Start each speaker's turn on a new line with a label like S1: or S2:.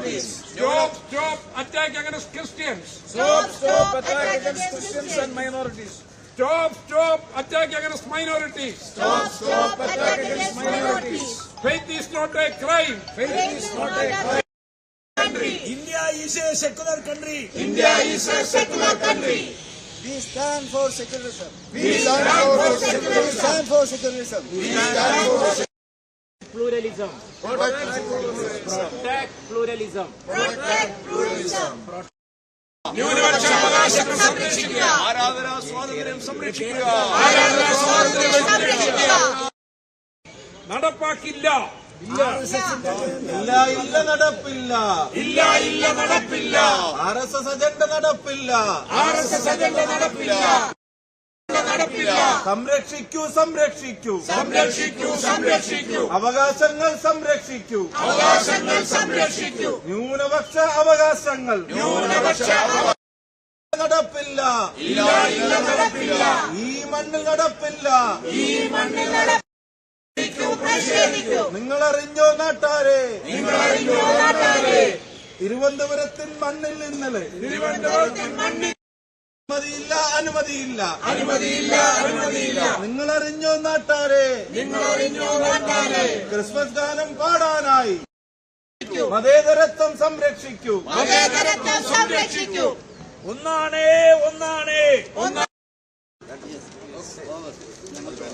S1: Stop attack against Christians.
S2: Stop attack against Christians and minorities.
S1: Stop attack against minorities.
S2: Stop attack against minorities.
S1: Faith is not a crime.
S2: Faith is not a crime.
S3: India is a secular country.
S2: India is a secular country.
S3: We stand for secularism.
S2: We stand for secularism.
S3: We stand for secularism.
S2: We stand for
S4: pluralism.
S2: protect pluralism.
S4: Protect pluralism.
S1: ന്യൂനപക്ഷ അവകാശങ്ങൾ സംരക്ഷിക്കുക.
S3: ആരാധനാ സ്വാതന്ത്ര്യം സംരക്ഷിക്കുക.
S1: ആരാധനാ സ്വാതന്ത്ര്യം സംരക്ഷിക്കുക. നടപ്പാക്കില്ല.
S3: ഇല്ല നടപ്പില്ല.
S1: ഇല്ല നടപ്പില്ല.
S3: RSS അജണ്ട നടപ്പില്ല.
S1: RSS അജണ്ട നടപ്പില്ല.
S3: സംരക്ഷിക്കൂ സംരക്ഷിക്കൂ
S1: സംരക്ഷിക്കൂ സംരക്ഷിക്കൂ.
S3: അവകാശങ്ങൾ സംരക്ഷിക്കൂ.
S1: അവകാശങ്ങൾ സംരക്ഷിക്കൂ.
S3: ന്യൂനപക്ഷ അവകാശങ്ങൾ
S1: ന്യൂനപക്ഷ
S3: നടപ്പില്ല.
S1: ഇല്ല നടപ്പില്ല.
S3: ഈ മണ്ണിൽ നടപ്പില്ല.
S1: ഈ മണ്ണിൽ നടപ്പിക്കൂ. പ്രതിഷേധിക്കൂ.
S3: നിങ്ങളറിഞ്ഞോ നാട്ടാരെ?
S1: നിങ്ങളറിഞ്ഞോ നാട്ടാരെ?
S3: തിരുവനന്തപുരത്തിൻ മണ്ണിൽ ഇന്നലെ
S1: തിരുവനന്തപുരത്തിൻ മണ്ണിൽ
S3: അനുമതിയില്ല.
S1: അനുമതിയില്ല.
S3: നിങ്ങളറിഞ്ഞോ നാട്ടാരെ?
S1: നിങ്ങളറിഞ്ഞോ നാട്ടാരെ?
S3: ക്രിസ്മസ് ഗാനം പാടാനായി മതേതരത്വം സംരക്ഷിക്കൂ.
S4: മതേതരത്വം സംരക്ഷിക്കൂ.
S3: ഒന്നാണേ.